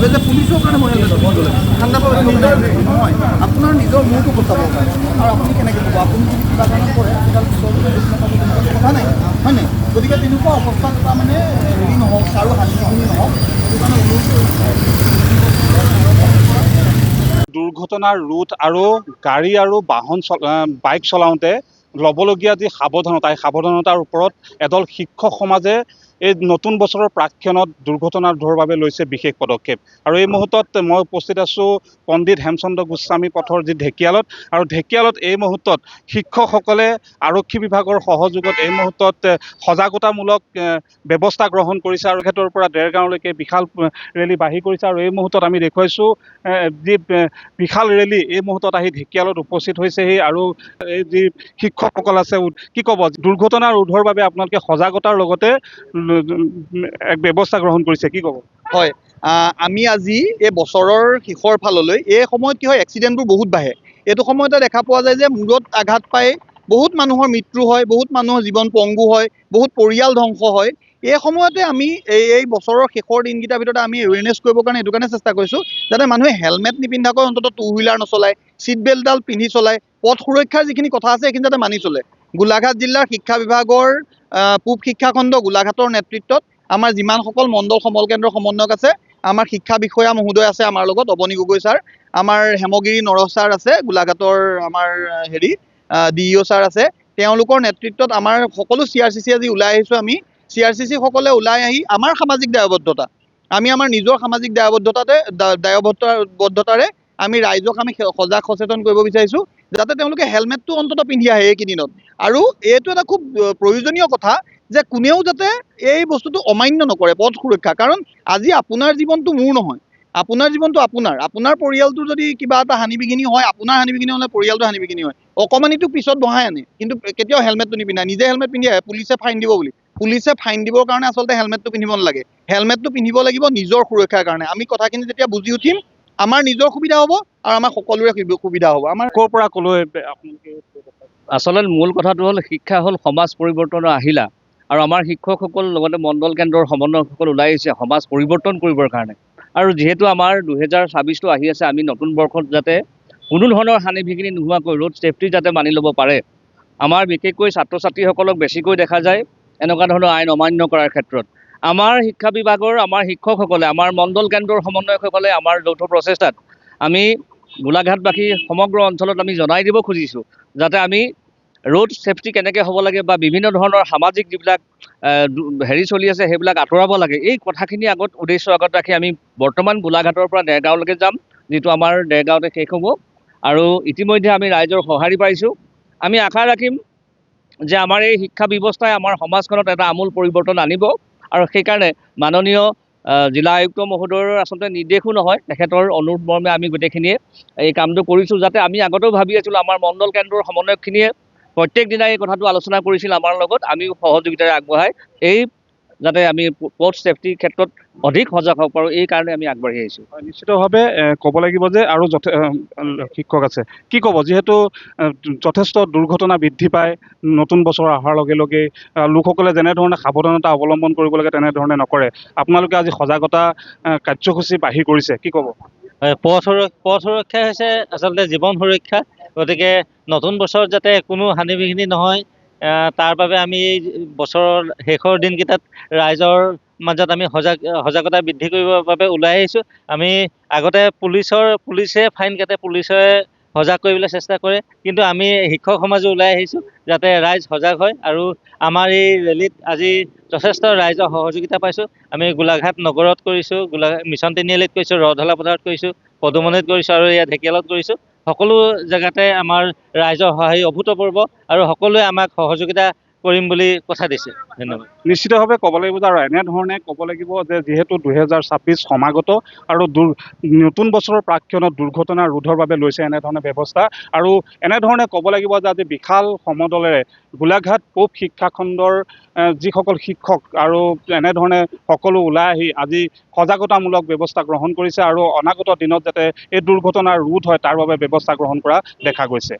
ভাবে যে পুলিচৰ কাৰণে মই হেলমেট পিন্ধিব লাগে ঠাণ্ডা নহয় আপোনাৰ নিজৰ মূৰটো বচাবৰ কাৰণে আৰু আপুনি কেনেকৈ ক'ব আপুনি যদি কিবা কাৰণত কৰে আজিকালি কথা নাই হয় নাই গতিকে তেনেকুৱা অৱস্থাত এটা মানে হেৰি নহওক কাৰো হানি নহওক সেইটো কাৰণে দুৰ্ঘটনাৰ ৰোধ আৰু গাড়ী আৰু বাইক চলাওঁতে ল'বলগীয়া যি সাৱধানতা এই সাৱধানতাৰ ওপৰত এদল শিক্ষক সমাজে এই নতুন বছৰৰ প্ৰাক্ষণত দুৰ্ঘটনা ৰোধৰ বাবে লৈছে বিশেষ পদক্ষেপ আৰু এই মুহূৰ্তত মই উপস্থিত আছোঁ পণ্ডিত হেমচন্দ্ৰ গোস্বামী পথৰ যি ঢেকিয়ালত আৰু ঢেকিয়ালত এই মুহূৰ্তত শিক্ষকসকলে আৰক্ষী বিভাগৰ সহযোগত এই মুহূৰ্তত সজাগতামূলক ব্যৱস্থা গ্ৰহণ কৰিছে আৰু ক্ষেত্ৰৰ পৰা দেৰগাঁৱলৈকে বিশাল ৰেলী বাঢ়ি কৰিছে আৰু এই মুহূৰ্তত আমি দেখুৱাইছোঁ যি বিশাল ৰেলী এই মুহূৰ্তত আহি ঢেকিয়ালত উপস্থিত হৈছেহি আৰু এই যি শিক্ষকসকল আছে কি ক'ব দুৰ্ঘটনা ৰোধৰ বাবে আপোনালোকে সজাগতাৰ লগতে এক ব্যৱস্থা গ্ৰহণ কৰিছে কি ক'ব হয় আমি আজি এই বছৰৰ শেষৰ ফাললৈ এই সময়ত কি হয় এক্সিডেণ্টবোৰ বহুত বাঢ়ে এইটো সময়তে দেখা পোৱা যায় যে মূৰত আঘাত পাই বহুত মানুহৰ মৃত্যু হয় বহুত মানুহৰ জীৱন পংগু হয় বহুত পৰিয়াল ধ্বংস হয় এই সময়তে আমি এই বছৰৰ শেষৰ দিনকেইটাৰ ভিতৰতে আমি এৱেৰনেছ কৰিবৰ কাৰণে এইটো কাৰণে চেষ্টা কৰিছোঁ যাতে মানুহে হেলমেট নিপিন্ধাকৈ অন্ততঃ টু হুইলাৰ নচলায় ছিট বেল্টডাল পিন্ধি চলায় পথ সুৰক্ষাৰ যিখিনি কথা আছে সেইখিনি যাতে মানি চলে গোলাঘাট জিলাৰ শিক্ষা বিভাগৰ পূব শিক্ষাখণ্ড গোলাঘাটৰ নেতৃত্বত আমাৰ যিমানসকল মণ্ডল সমল কেন্দ্ৰৰ সমন্বয়ক আছে আমাৰ শিক্ষা বিষয়া মহোদয় আছে আমাৰ লগত অৱনী গগৈ ছাৰ আমাৰ হেমগিৰি নৰহ ছাৰ আছে গোলাঘাটৰ আমাৰ DEO ছাৰ আছে তেওঁলোকৰ নেতৃত্বত আমাৰ সকলো CRCC আজি ওলাই আহিছোঁ আমি CRCC সকলে ওলাই আহি আমাৰ সামাজিক দায়বদ্ধতা আমি আমাৰ নিজৰ সামাজিক দায়বদ্ধতাৰে আমি ৰাইজক আমি সজাগ সচেতন কৰিব বিচাৰিছোঁ যাতে তেওঁলোকে হেলমেটটো অন্ততঃ পিন্ধি আহে এইকেইদিনত আৰু এইটো এটা খুব প্ৰয়োজনীয় কথা যে কোনেও যাতে এই বস্তুটো অমান্য নকৰে পথ সুৰক্ষা কাৰণ আজি আপোনাৰ জীৱনটো মোৰ নহয় আপোনাৰ জীৱনটো আপোনাৰ পৰিয়ালটো যদি কিবা এটা হানি বিঘিনি হয় আপোনাৰ হানি বিঘিনি হ'লে পৰিয়ালটো হানি বিঘিনি হয় অকণমানিটো পিছত বহাই আনে কিন্তু কেতিয়াও হেলমেটটো নিপিন্ধা নিজে হেলমেট পিন্ধি আহে পুলিচে ফাইন দিব বুলি পুলিচে ফাইন দিবৰ কাৰণে আচলতে হেলমেটটো পিন্ধিব নালাগে হেলমেটটো পিন্ধিব লাগিব নিজৰ সুৰক্ষাৰ কাৰণে আমি কথাখিনি যেতিয়া বুজি উঠিম আমাৰ নিজৰ সুবিধা হ'ব আৰু আমাৰ সকলোৰে সুবিধা হ'ব আমাৰ ক'ৰ পৰা ক'লৈ আপোনালোকে আচলতে মূল কথাটো হ'ল শিক্ষা হ'ল সমাজ পৰিৱৰ্তনৰ আহিলা আৰু আমাৰ শিক্ষকসকল লগতে মণ্ডল কেন্দ্ৰৰ সমন্বয়কসকল ওলাই আহিছে সমাজ পৰিৱৰ্তন কৰিবৰ কাৰণে আৰু যিহেতু আমাৰ 2026টো আহি আছে আমি নতুন বৰ্ষত যাতে কোনো ধৰণৰ হানি বিঘিনি নোহোৱাকৈ ৰোড ছেফটি যাতে মানি ল'ব পাৰে আমাৰ বিশেষকৈ ছাত্ৰ ছাত্ৰীসকলক বেছিকৈ দেখা যায় এনেকুৱা ধৰণৰ আইন অমান্য কৰাৰ ক্ষেত্ৰত আমাৰ শিক্ষা বিভাগৰ আমাৰ শিক্ষকসকলে আমাৰ মণ্ডল কেন্দ্ৰৰ সমন্বয়কসকলে আমাৰ যৌথ প্ৰচেষ্টাত আমি গোলাঘাটবাসী সমগ্ৰ অঞ্চলত আমি জনাই দিব খুজিছোঁ যাতে আমি ৰোড ছেফটি কেনেকৈ হ'ব লাগে বা বিভিন্ন ধৰণৰ সামাজিক যিবিলাক হেৰি চলি আছে সেইবিলাক আঁতৰাব লাগে এই কথাখিনি উদ্দেশ্য আগত ৰাখি আমি বৰ্তমান গোলাঘাটৰ পৰা দেৰগাঁৱলৈকে যাম যিটো আমাৰ দেৰগাঁৱতে শেষ হ'ব আৰু ইতিমধ্যে আমি ৰাইজৰ সঁহাৰি পাইছোঁ আমি আশা ৰাখিম যে আমাৰ এই শিক্ষা ব্যৱস্থাই আমাৰ সমাজখনত এটা আমূল পৰিৱৰ্তন আনিব আৰু সেইকাৰণে মাননীয় জিলা আয়ুক্ত মহোদয়ৰ আচলতে নিৰ্দেশো নহয় তেখেতৰ অনুৰোধ মৰ্মে আমি গোটেইখিনিয়ে এই কামটো কৰিছোঁ যাতে আমি আগতেও ভাবি আছিলোঁ আমাৰ মণ্ডল কেন্দ্ৰৰ সমন্বয়কখিনিয়ে প্ৰত্যেক দিনাই এই কথাটো আলোচনা কৰিছিল আমাৰ লগত আমিও সহযোগিতাৰে আগবঢ়াই এই যাতে আমি পথ ছেফটিৰ ক্ষেত্ৰত অধিক সজাগ হ'ব পাৰোঁ এই কাৰণে আমি আগবাঢ়ি আহিছোঁ নিশ্চিতভাৱে ক'ব লাগিব যে আৰু শিক্ষক আছে কি ক'ব যিহেতু যথেষ্ট দুৰ্ঘটনা বৃদ্ধি পায় নতুন বছৰ অহাৰ লগে লগে লোকসকলে যেনেধৰণে সাৱধানতা অৱলম্বন কৰিব লাগে তেনেধৰণে নকৰে আপোনালোকে আজি সজাগতা কাৰ্যসূচী বাহিৰ কৰিছে কি ক'ব পথ সুৰক্ষা হৈছে আচলতে জীৱন সুৰক্ষা গতিকে নতুন বছৰত যাতে কোনো হানি বিঘিনি নহয় তাৰ বাবে আমি এই বছৰৰ শেষৰ দিনকেইটাত ৰাইজৰ মাজত আমি সজাগতা বৃদ্ধি কৰিবৰ বাবে ওলাই আহিছোঁ আমি আগতে পুলিচে ফাইন কাটে পুলিচে সজাগ কৰিবলৈ চেষ্টা কৰে কিন্তু আমি শিক্ষক সমাজো ওলাই আহিছোঁ যাতে ৰাইজ সজাগ হয় আৰু আমাৰ এই ৰেলীত আজি যথেষ্ট ৰাইজৰ সহযোগিতা পাইছোঁ আমি গোলাঘাট নগৰত কৰিছোঁ গোলাঘাট মিছন তিনিআলিত কৰিছোঁ ৰধলা বজাৰত কৰিছোঁ পদুমণিত কৰিছোঁ আৰু ইয়াত ঢেকিয়ালত কৰিছোঁ সকলো জেগাতে আমাৰ ৰাইজৰ সহায় অভূতপূৰ্ব আৰু সকলোৱে আমাক সহযোগিতা কৰিম বুলি কথা দিছে ধন্যবাদ নিশ্চিতভাৱে ক'ব লাগিব আৰু এনেধৰণে ক'ব লাগিব যে যিহেতু 2026 সমাগত আৰু নতুন বছৰৰ প্ৰাক্ষণত দুৰ্ঘটনা ৰোধৰ বাবে লৈছে এনেধৰণে ব্যৱস্থা আৰু এনেধৰণে ক'ব লাগিব যে আজি বিশাল সমদলেৰে গোলাঘাট পূব শিক্ষাখণ্ডৰ যিসকল শিক্ষক আৰু এনেধৰণে সকলো ওলাই আহি আজি সজাগতামূলক ব্যৱস্থা গ্ৰহণ কৰিছে আৰু অনাগত দিনত যাতে এই দুৰ্ঘটনা ৰোধ হয় তাৰ বাবে ব্যৱস্থা গ্ৰহণ কৰা দেখা গৈছে